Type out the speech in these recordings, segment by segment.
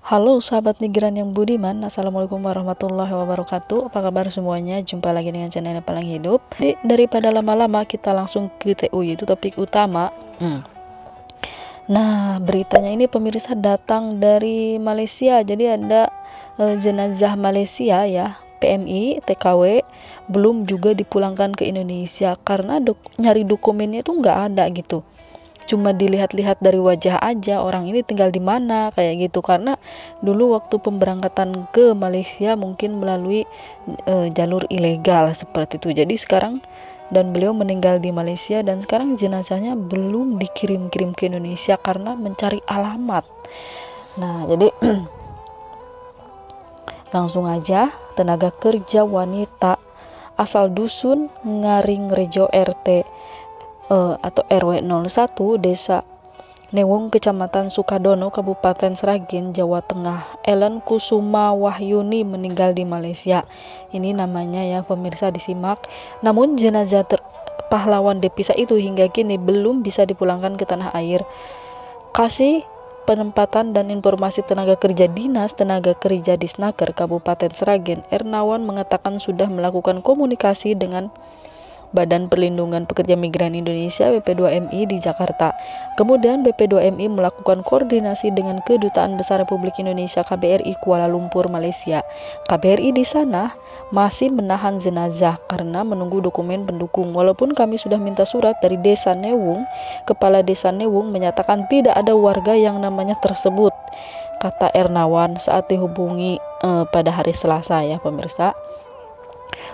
Halo sahabat migran yang budiman, assalamualaikum warahmatullahi wabarakatuh. Apa kabar semuanya? Jumpa lagi dengan channel Palang Hidup. Daripada lama-lama, kita langsung ke TU, yaitu topik utama. Nah, beritanya ini pemirsa datang dari Malaysia. Jadi ada jenazah Malaysia ya, PMI TKW belum juga dipulangkan ke Indonesia karena nyari dokumennya itu nggak ada gitu. Cuma dilihat-lihat dari wajah aja orang ini tinggal di mana kayak gitu, karena dulu waktu pemberangkatan ke Malaysia mungkin melalui jalur ilegal seperti itu. Jadi sekarang dan beliau meninggal di Malaysia dan sekarang jenazahnya belum dikirim-kirim ke Indonesia karena mencari alamat. Nah, jadi langsung aja, tenaga kerja wanita asal dusun Ngaringrejo RT atau RW 01 Desa Newung, Kecamatan Sukadono, Kabupaten Sragen, Jawa Tengah, Ellen Kusuma Wahyuni meninggal di Malaysia. Ini namanya ya pemirsa, disimak. Namun jenazah pahlawan Depisa itu hingga kini belum bisa dipulangkan ke tanah air. Kasih Penempatan dan Informasi Tenaga Kerja Dinas Tenaga Kerja Disnaker Kabupaten Sragen, Ernawan mengatakan sudah melakukan komunikasi dengan Badan Perlindungan Pekerja Migran Indonesia BP2MI di Jakarta. Kemudian BP2MI melakukan koordinasi dengan Kedutaan Besar Republik Indonesia KBRI Kuala Lumpur, Malaysia. KBRI di sana masih menahan jenazah karena menunggu dokumen pendukung. Walaupun kami sudah minta surat dari Desa Newung, Kepala Desa Newung menyatakan tidak ada warga yang namanya tersebut, kata Ernawan saat dihubungi pada hari Selasa ya pemirsa.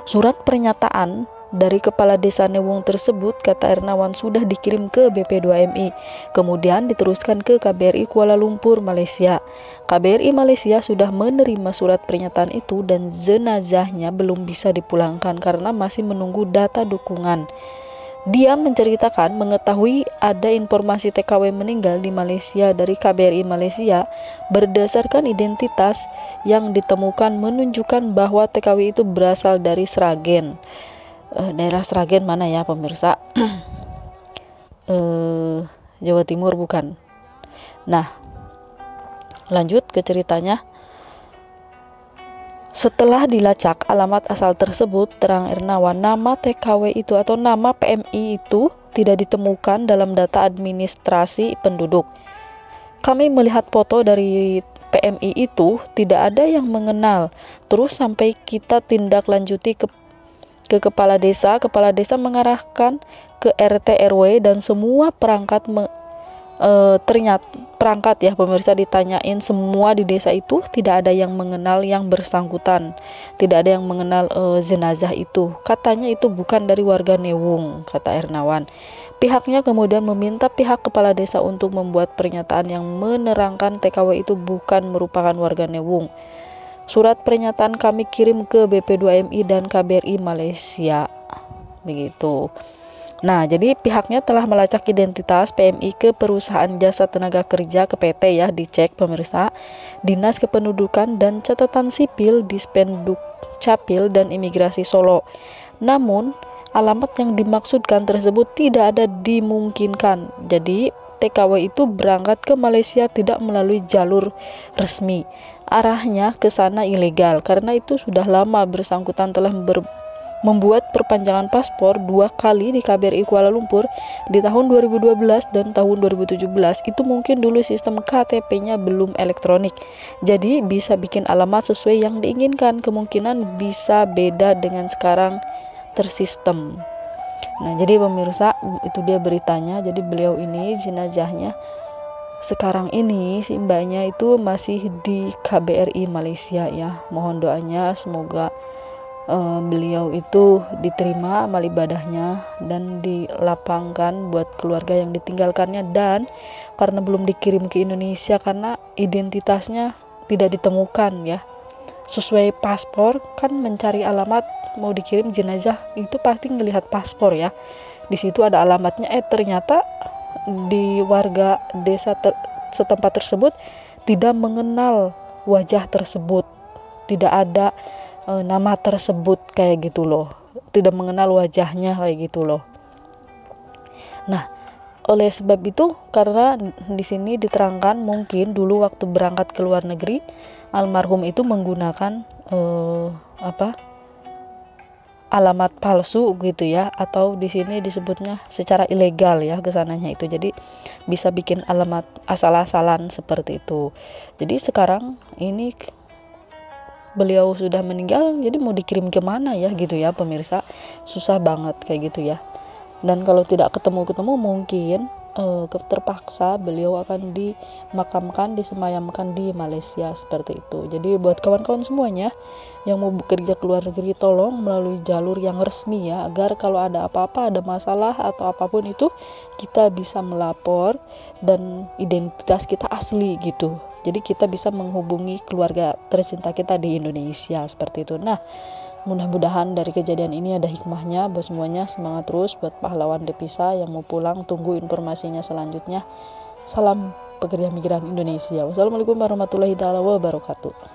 Surat pernyataan dari Kepala Desa Newung tersebut, kata Ernawan, sudah dikirim ke BP2MI, kemudian diteruskan ke KBRI Kuala Lumpur, Malaysia. KBRI Malaysia sudah menerima surat pernyataan itu dan jenazahnya belum bisa dipulangkan karena masih menunggu data dukungan. Dia menceritakan mengetahui ada informasi TKW meninggal di Malaysia dari KBRI Malaysia berdasarkan identitas yang ditemukan menunjukkan bahwa TKW itu berasal dari Sragen. Daerah Sragen mana ya pemirsa? Jawa Timur bukan? Nah, lanjut ke ceritanya. Setelah dilacak alamat asal tersebut, terang Ernawan, nama TKW itu atau nama PMI itu tidak ditemukan dalam data administrasi penduduk. Kami melihat foto dari PMI itu, tidak ada yang mengenal. Terus sampai kita tindak lanjuti ke Kepala Desa mengarahkan ke RT RW dan semua perangkat ternyata perangkat ya pemirsa, ditanyain semua di desa itu tidak ada yang mengenal yang bersangkutan, tidak ada yang mengenal jenazah itu. Katanya itu bukan dari warga Newung, kata Ernawan. Pihaknya kemudian meminta pihak kepala desa untuk membuat pernyataan yang menerangkan TKW itu bukan merupakan warga Newung. Surat pernyataan kami kirim ke BP2MI dan KBRI Malaysia. Begitu. Nah, jadi pihaknya telah melacak identitas PMI ke Perusahaan Jasa Tenaga Kerja, ke PT ya, dicek pemirsa, Dinas Kependudukan dan Catatan Sipil, Dispenduk Capil dan Imigrasi Solo. Namun, alamat yang dimaksudkan tersebut tidak ada dimungkinkan. Jadi, TKW itu berangkat ke Malaysia tidak melalui jalur resmi. Arahnya ke sana ilegal, karena itu sudah lama bersangkutan telah membuat perpanjangan paspor 2 kali di KBRI Kuala Lumpur di tahun 2012 dan tahun 2017. Itu mungkin dulu sistem KTP-nya belum elektronik, jadi bisa bikin alamat sesuai yang diinginkan, kemungkinan bisa beda dengan sekarang tersistem. Nah, jadi pemirsa, itu dia beritanya. Jadi beliau ini jenazahnya sekarang ini, si mbaknya itu masih di KBRI Malaysia ya. Mohon doanya semoga beliau itu diterima amal ibadahnya dan dilapangkan buat keluarga yang ditinggalkannya, dan karena belum dikirim ke Indonesia karena identitasnya tidak ditemukan ya sesuai paspor, kan mencari alamat mau dikirim jenazah itu pasti ngelihat paspor ya, di situ ada alamatnya, ternyata di warga desa setempat tersebut tidak mengenal wajah tersebut, tidak ada nama tersebut kayak gitu loh, tidak mengenal wajahnya kayak gitu loh. Nah, Oleh sebab itu, karena di sini diterangkan mungkin dulu waktu berangkat ke luar negeri, almarhum itu menggunakan alamat palsu gitu ya, atau di sini disebutnya secara ilegal ya kesananya itu. Jadi bisa bikin alamat asal-asalan seperti itu. Jadi sekarang ini beliau sudah meninggal, jadi mau dikirim kemana ya gitu ya pemirsa, susah banget kayak gitu ya. Dan kalau tidak ketemu-ketemu mungkin terpaksa beliau akan dimakamkan, disemayamkan di Malaysia seperti itu. Jadi buat kawan-kawan semuanya yang mau bekerja ke luar negeri, tolong melalui jalur yang resmi ya, agar kalau ada apa-apa, ada masalah atau apapun itu, kita bisa melapor dan identitas kita asli gitu. Jadi kita bisa menghubungi keluarga tercinta kita di Indonesia seperti itu. Nah, mudah-mudahan dari kejadian ini ada hikmahnya buat semuanya. Semangat terus buat pahlawan Devisa yang mau pulang, tunggu informasinya selanjutnya. Salam pekerja migran Indonesia. Wassalamualaikum warahmatullahi wabarakatuh.